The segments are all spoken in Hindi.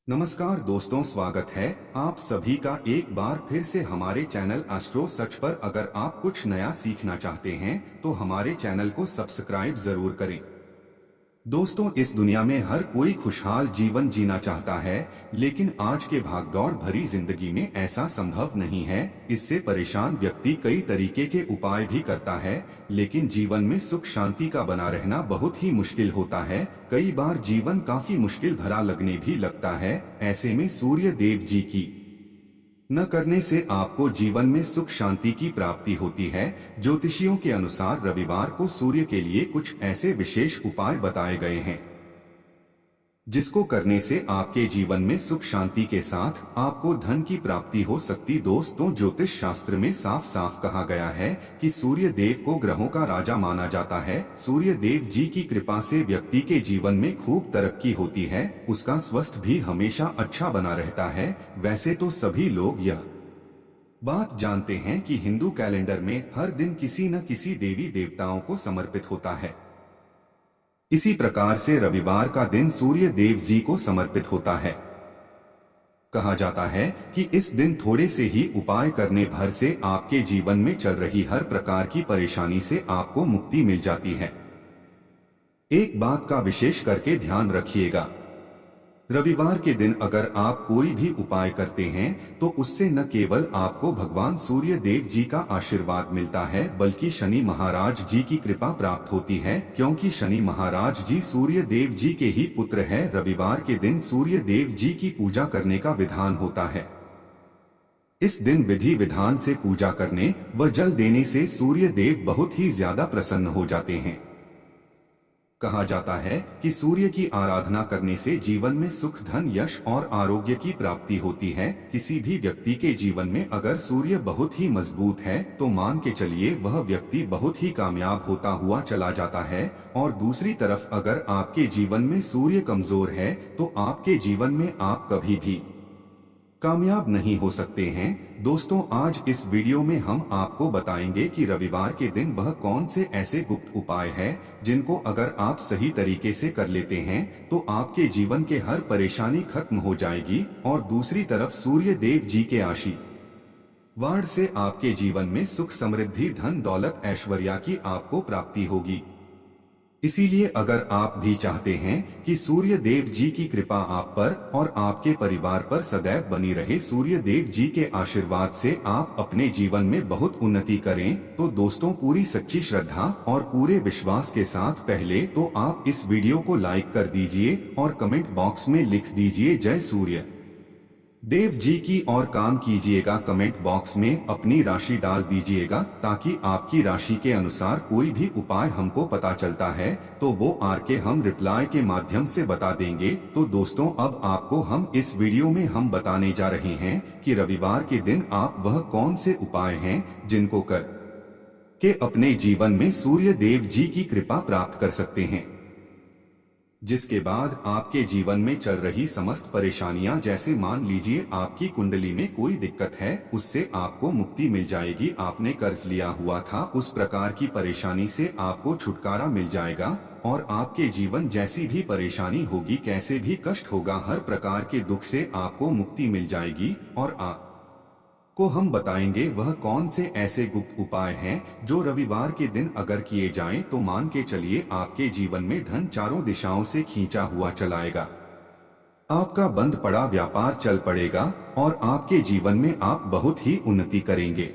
नमस्कार दोस्तों, स्वागत है आप सभी का एक बार फिर से हमारे चैनल एस्ट्रो सच पर। अगर आप कुछ नया सीखना चाहते हैं तो हमारे चैनल को सब्सक्राइब जरूर करें। दोस्तों, इस दुनिया में हर कोई खुशहाल जीवन जीना चाहता है, लेकिन आज के भागदौड़ भरी जिंदगी में ऐसा संभव नहीं है। इससे परेशान व्यक्ति कई तरीके के उपाय भी करता है, लेकिन जीवन में सुख शांति का बना रहना बहुत ही मुश्किल होता है। कई बार जीवन काफी मुश्किल भरा लगने भी लगता है। ऐसे में सूर्य देव जी की न करने से आपको जीवन में सुख शांति की प्राप्ति होती है। ज्योतिषियों के अनुसार रविवार को सूर्य के लिए कुछ ऐसे विशेष उपाय बताए गए हैं जिसको करने से आपके जीवन में सुख शांति के साथ आपको धन की प्राप्ति हो सकती। दोस्तों, ज्योतिष शास्त्र में साफ साफ कहा गया है कि सूर्य देव को ग्रहों का राजा माना जाता है। सूर्य देव जी की कृपा से व्यक्ति के जीवन में खूब तरक्की होती है, उसका स्वास्थ्य भी हमेशा अच्छा बना रहता है। वैसे तो सभी लोग यह बात जानते हैं कि हिंदू कैलेंडर में हर दिन किसी न किसी देवी देवताओं को समर्पित होता है। इसी प्रकार से रविवार का दिन सूर्य देव जी को समर्पित होता है। कहा जाता है कि इस दिन थोड़े से ही उपाय करने भर से आपके जीवन में चल रही हर प्रकार की परेशानी से आपको मुक्ति मिल जाती है। एक बात का विशेष करके ध्यान रखिएगा, रविवार के दिन अगर आप कोई भी उपाय करते हैं तो उससे न केवल आपको भगवान सूर्य देव जी का आशीर्वाद मिलता है, बल्कि शनि महाराज जी की कृपा प्राप्त होती है, क्योंकि शनि महाराज जी सूर्य देव जी के ही पुत्र है। रविवार के दिन सूर्य देव जी की पूजा करने का विधान होता है। इस दिन विधि विधान से पूजा करने व जल देने से सूर्य देव बहुत ही ज्यादा प्रसन्न हो जाते हैं। कहा जाता है कि सूर्य की आराधना करने से जीवन में सुख, धन, यश और आरोग्य की प्राप्ति होती है। किसी भी व्यक्ति के जीवन में अगर सूर्य बहुत ही मजबूत है तो मान के चलिए वह व्यक्ति बहुत ही कामयाब होता हुआ चला जाता है। और दूसरी तरफ अगर आपके जीवन में सूर्य कमजोर है तो आपके जीवन में आप कभी भी कामयाब नहीं हो सकते हैं। दोस्तों, आज इस वीडियो में हम आपको बताएंगे कि रविवार के दिन वह कौन से ऐसे गुप्त उपाय हैं जिनको अगर आप सही तरीके से कर लेते हैं तो आपके जीवन के हर परेशानी खत्म हो जाएगी। और दूसरी तरफ सूर्य देव जी के आशीर्वाद से आपके जीवन में सुख, समृद्धि, धन, दौलत, ऐश्वर्या की आपको प्राप्ति होगी। इसीलिए अगर आप भी चाहते हैं कि सूर्य देव जी की कृपा आप पर और आपके परिवार पर सदैव बनी रहे, सूर्य देव जी के आशीर्वाद से आप अपने जीवन में बहुत उन्नति करें, तो दोस्तों पूरी सच्ची श्रद्धा और पूरे विश्वास के साथ पहले तो आप इस वीडियो को लाइक कर दीजिए और कमेंट बॉक्स में लिख दीजिए जय सूर्य देव जी की, और काम कीजिएगा कमेंट बॉक्स में अपनी राशि डाल दीजिएगा, ताकि आपकी राशि के अनुसार कोई भी उपाय हमको पता चलता है तो वो आके हम रिप्लाई के माध्यम से बता देंगे। तो दोस्तों, अब आपको हम इस वीडियो में हम बताने जा रहे हैं कि रविवार के दिन आप वह कौन से उपाय हैं जिनको कर के अपने जीवन में सूर्य देव जी की कृपा प्राप्त कर सकते हैं, जिसके बाद आपके जीवन में चल रही समस्त परेशानियां, जैसे मान लीजिए आपकी कुंडली में कोई दिक्कत है, उससे आपको मुक्ति मिल जाएगी। आपने कर्ज लिया हुआ था, उस प्रकार की परेशानी से आपको छुटकारा मिल जाएगा। और आपके जीवन जैसी भी परेशानी होगी, कैसे भी कष्ट होगा, हर प्रकार के दुख से आपको मुक्ति मिल जाएगी। और आप को हम बताएंगे वह कौन से ऐसे गुप्त उपाय हैं जो रविवार के दिन अगर किए जाएं तो मान के चलिए आपके जीवन में धन चारों दिशाओं से खींचा हुआ चलाएगा, आपका बंद पड़ा व्यापार चल पड़ेगा और आपके जीवन में आप बहुत ही उन्नति करेंगे।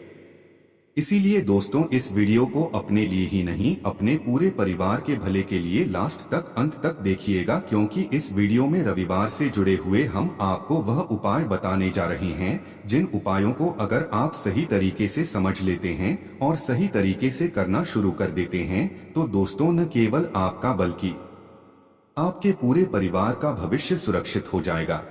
इसीलिए दोस्तों, इस वीडियो को अपने लिए ही नहीं, अपने पूरे परिवार के भले के लिए लास्ट तक, अंत तक देखिएगा, क्योंकि इस वीडियो में रविवार से जुड़े हुए हम आपको वह उपाय बताने जा रहे हैं जिन उपायों को अगर आप सही तरीके से समझ लेते हैं और सही तरीके से करना शुरू कर देते हैं तो दोस्तों, न केवल आपका बल्कि आपके पूरे परिवार का भविष्य सुरक्षित हो जाएगा।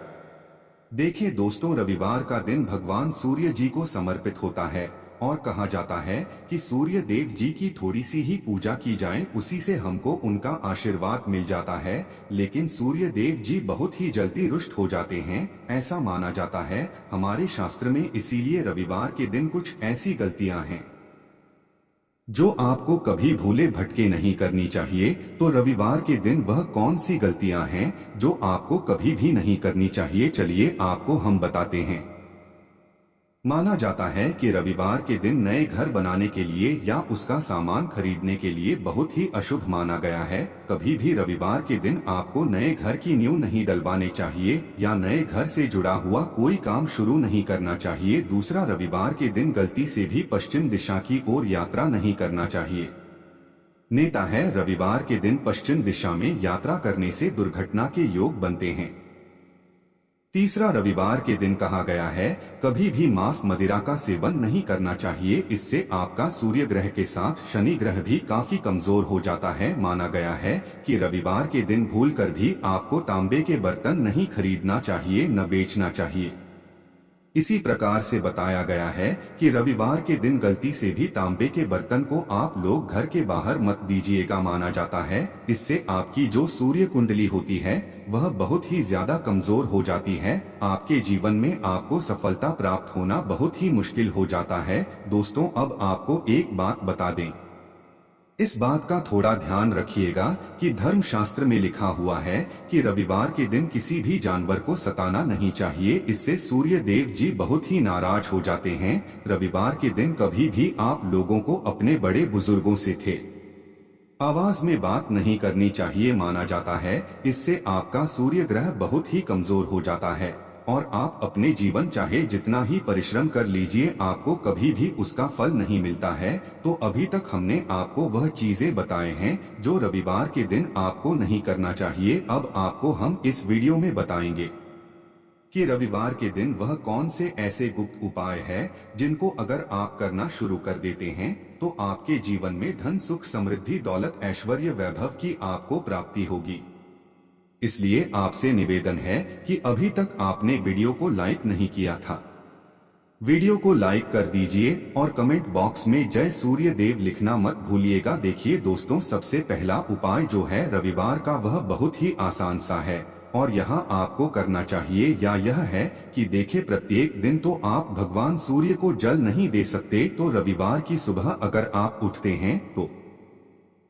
देखिए दोस्तों, रविवार का दिन भगवान सूर्य जी को समर्पित होता है और कहा जाता है कि सूर्य देव जी की थोड़ी सी ही पूजा की जाए, उसी से हमको उनका आशीर्वाद मिल जाता है। लेकिन सूर्य देव जी बहुत ही जल्दी रुष्ट हो जाते हैं, ऐसा माना जाता है हमारे शास्त्र में। इसीलिए रविवार के दिन कुछ ऐसी गलतियां हैं जो आपको कभी भूले भटके नहीं करनी चाहिए। तो रविवार के दिन वह कौन सी गलतियां हैं जो आपको कभी भी नहीं करनी चाहिए, चलिए आपको हम बताते हैं। माना जाता है कि रविवार के दिन नए घर बनाने के लिए या उसका सामान खरीदने के लिए बहुत ही अशुभ माना गया है। कभी भी रविवार के दिन आपको नए घर की नींव नहीं डलवानी चाहिए या नए घर से जुड़ा हुआ कोई काम शुरू नहीं करना चाहिए। दूसरा, रविवार के दिन गलती से भी पश्चिम दिशा की ओर यात्रा नहीं करना चाहिए। नेता है, रविवार के दिन पश्चिम दिशा में यात्रा करने से दुर्घटना के योग बनते हैं। तीसरा, रविवार के दिन कहा गया है कभी भी मांस मदिरा का सेवन नहीं करना चाहिए, इससे आपका सूर्य ग्रह के साथ शनि ग्रह भी काफी कमजोर हो जाता है। माना गया है कि रविवार के दिन भूलकर भी आपको तांबे के बर्तन नहीं खरीदना चाहिए, न बेचना चाहिए। इसी प्रकार से बताया गया है कि रविवार के दिन गलती से भी तांबे के बर्तन को आप लोग घर के बाहर मत दीजिएगा। माना जाता है इससे आपकी जो सूर्य कुंडली होती है वह बहुत ही ज्यादा कमजोर हो जाती है। आपके जीवन में आपको सफलता प्राप्त होना बहुत ही मुश्किल हो जाता है। दोस्तों, अब आपको एक बात बता दें, इस बात का थोड़ा ध्यान रखिएगा कि धर्मशास्त्र में लिखा हुआ है कि रविवार के दिन किसी भी जानवर को सताना नहीं चाहिए, इससे सूर्य देव जी बहुत ही नाराज हो जाते हैं। रविवार के दिन कभी भी आप लोगों को अपने बड़े बुजुर्गों से थे आवाज में बात नहीं करनी चाहिए। माना जाता है इससे आपका सूर्य ग्रह बहुत ही कमजोर हो जाता है और आप अपने जीवन चाहे जितना ही परिश्रम कर लीजिए आपको कभी भी उसका फल नहीं मिलता है। तो अभी तक हमने आपको वह चीजें बताए हैं जो रविवार के दिन आपको नहीं करना चाहिए। अब आपको हम इस वीडियो में बताएंगे कि रविवार के दिन वह कौन से ऐसे गुप्त उपाय है जिनको अगर आप करना शुरू कर देते हैं तो आपके जीवन में धन, सुख, समृद्धि, दौलत, ऐश्वर्य, वैभव की आपको प्राप्ति होगी। इसलिए आपसे निवेदन है कि अभी तक आपने वीडियो को लाइक नहीं किया था, वीडियो को लाइक कर दीजिए और कमेंट बॉक्स में जय सूर्य देव लिखना मत भूलिएगा। देखिए दोस्तों, सबसे पहला उपाय जो है रविवार का वह बहुत ही आसान सा है और यहाँ आपको करना चाहिए या यह है कि देखे प्रत्येक दिन तो आप भगवान सूर्य को जल नहीं दे सकते, तो रविवार की सुबह अगर आप उठते हैं तो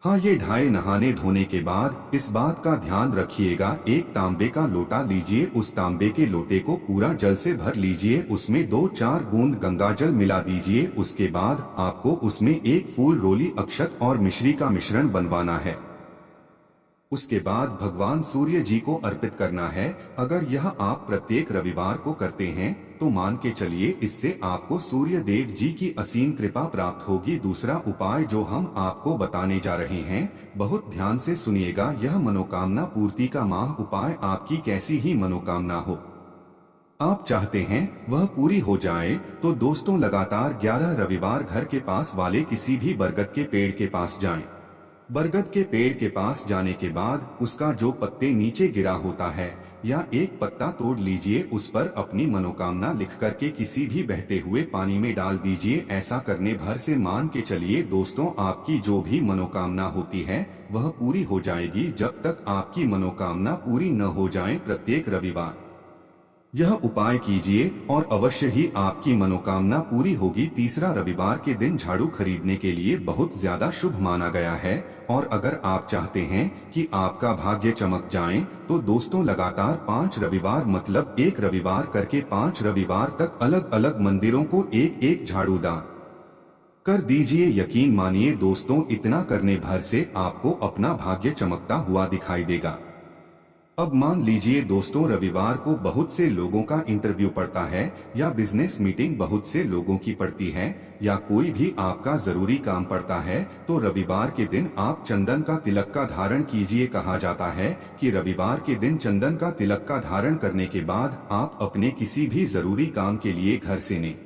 हाँ, ये नहाने धोने के बाद इस बात का ध्यान रखिएगा, एक तांबे का लोटा लीजिए, उस तांबे के लोटे को पूरा जल से भर लीजिए, उसमें 2-4 बूंद गंगा जल मिला दीजिए। उसके बाद आपको उसमें एक फूल, रोली, अक्षत और मिश्री का मिश्रण बनवाना है। उसके बाद भगवान सूर्य जी को अर्पित करना है। अगर यह आप प्रत्येक रविवार को करते हैं तो मान के चलिए इससे आपको सूर्य देव जी की असीम कृपा प्राप्त होगी। दूसरा उपाय जो हम आपको बताने जा रहे हैं, बहुत ध्यान से सुनिएगा, यह मनोकामना पूर्ति का माह उपाय आपकी कैसी ही मनोकामना हो आप चाहते हैं वह पूरी हो जाए तो दोस्तों लगातार 11 रविवार घर के पास वाले किसी भी बरगद के पेड़ के पास जाएं। बरगद के पेड़ के पास जाने के बाद उसका जो पत्ते नीचे गिरा होता है या एक पत्ता तोड़ लीजिए, उस पर अपनी मनोकामना लिख करके किसी भी बहते हुए पानी में डाल दीजिए। ऐसा करने भर से मान के चलिए दोस्तों, आपकी जो भी मनोकामना होती है वह पूरी हो जाएगी। जब तक आपकी मनोकामना पूरी न हो जाए प्रत्येक रविवार यह उपाय कीजिए और अवश्य ही आपकी मनोकामना पूरी होगी। तीसरा, रविवार के दिन झाड़ू खरीदने के लिए बहुत ज्यादा शुभ माना गया है और अगर आप चाहते हैं कि आपका भाग्य चमक जाए तो दोस्तों लगातार 5 रविवार मतलब एक रविवार करके 5 रविवार तक अलग अलग मंदिरों को एक एक झाड़ू दान कर दीजिए। यकीन मानिए दोस्तों, इतना करने भर से आपको अपना भाग्य चमकता हुआ दिखाई देगा। अब मान लीजिए दोस्तों, रविवार को बहुत से लोगों का इंटरव्यू पड़ता है या बिजनेस मीटिंग बहुत से लोगों की पड़ती है या कोई भी आपका जरूरी काम पड़ता है, तो रविवार के दिन आप चंदन का तिलक का धारण कीजिए। कहा जाता है कि रविवार के दिन चंदन का तिलक का धारण करने के बाद आप अपने किसी भी जरूरी काम के लिए घर से ने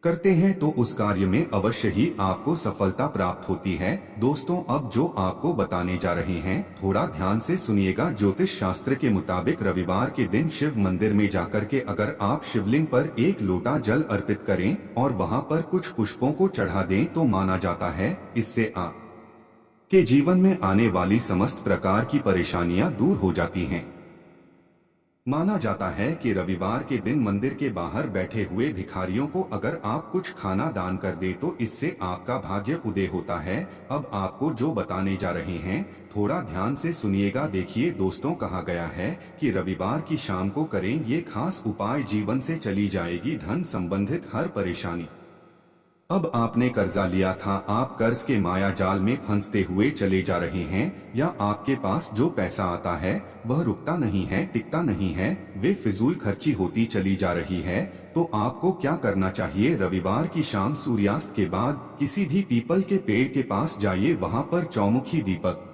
करते हैं तो उस कार्य में अवश्य ही आपको सफलता प्राप्त होती है। दोस्तों, अब जो आपको बताने जा रहे हैं थोड़ा ध्यान से सुनिएगा। ज्योतिष शास्त्र के मुताबिक रविवार के दिन शिव मंदिर में जाकर के अगर आप शिवलिंग पर एक लोटा जल अर्पित करें और वहां पर कुछ पुष्पों को चढ़ा दें तो माना जाता है इससे आप के जीवन में आने वाली समस्त प्रकार की परेशानियां दूर हो जाती हैं। माना जाता है कि रविवार के दिन मंदिर के बाहर बैठे हुए भिखारियों को अगर आप कुछ खाना दान कर दे तो इससे आपका भाग्य उदय होता है। अब आपको जो बताने जा रहे हैं थोड़ा ध्यान से सुनिएगा। देखिए दोस्तों, कहा गया है कि रविवार की शाम को करें ये खास उपाय, जीवन से चली जाएगी धन संबंधित हर परेशानी। अब आपने कर्जा लिया था, आप कर्ज के माया जाल में फंसते हुए चले जा रहे हैं, या आपके पास जो पैसा आता है वह रुकता नहीं है, टिकता नहीं है, वे फिजूल खर्ची होती चली जा रही है, तो आपको क्या करना चाहिए? रविवार की शाम सूर्यास्त के बाद किसी भी पीपल के पेड़ के पास जाइए, वहां पर चौमुखी दीपक,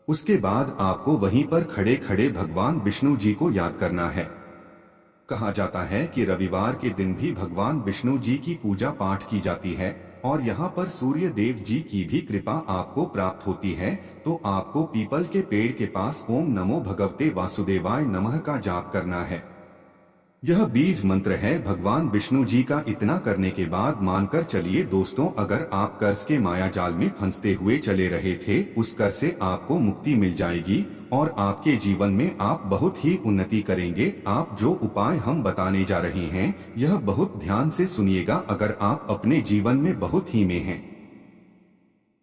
उसके बाद आपको वहीं पर खड़े खड़े भगवान विष्णु जी को याद करना है। कहा जाता है कि रविवार के दिन भी भगवान विष्णु जी की पूजा पाठ की जाती है और यहाँ पर सूर्य देव जी की भी कृपा आपको प्राप्त होती है। तो आपको पीपल के पेड़ के पास ओम नमो भगवते वासुदेवाय नमः का जाप करना है। यह बीज मंत्र है भगवान विष्णु जी का। इतना करने के बाद मानकर चलिए दोस्तों, अगर आप कर्ज के माया जाल में फंसते हुए चले रहे थे, उस कर्ज से आपको मुक्ति मिल जाएगी और आपके जीवन में आप बहुत ही उन्नति करेंगे। आप जो उपाय हम बताने जा रहे हैं यह बहुत ध्यान से सुनिएगा। अगर आप अपने जीवन में बहुत ही में हैं,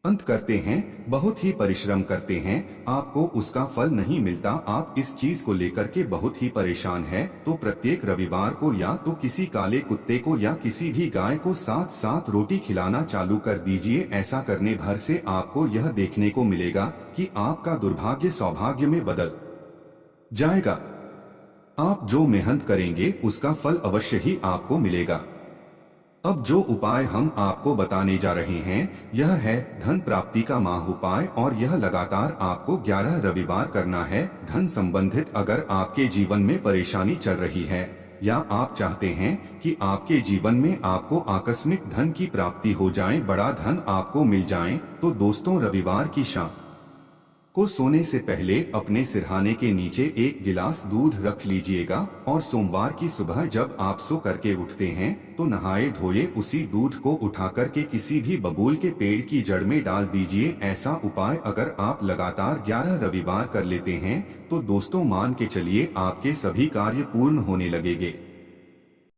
अंत करते हैं, बहुत ही परिश्रम करते हैं, आपको उसका फल नहीं मिलता, आप इस चीज को लेकर के बहुत ही परेशान हैं, तो प्रत्येक रविवार को या तो किसी काले कुत्ते को या किसी भी गाय को साथ साथ रोटी खिलाना चालू कर दीजिए। ऐसा करने भर से आपको यह देखने को मिलेगा कि आपका दुर्भाग्य सौभाग्य में बदल जाएगा। आप जो मेहनत करेंगे उसका फल अवश्य ही आपको मिलेगा। अब जो उपाय हम आपको बताने जा रहे हैं यह है धन प्राप्ति का माह उपाय, और यह लगातार आपको 11 रविवार करना है। धन संबंधित अगर आपके जीवन में परेशानी चल रही है या आप चाहते हैं कि आपके जीवन में आपको आकस्मिक धन की प्राप्ति हो जाए, बड़ा धन आपको मिल जाए, तो दोस्तों रविवार की शाम को सोने से पहले अपने सिरहाने के नीचे एक गिलास दूध रख लीजिएगा और सोमवार की सुबह जब आप सो करके उठते हैं तो नहाए धोए उसी दूध को उठा करके किसी भी बबूल के पेड़ की जड़ में डाल दीजिए। ऐसा उपाय अगर आप लगातार 11 रविवार कर लेते हैं तो दोस्तों मान के चलिए आपके सभी कार्य पूर्ण होने लगेंगे।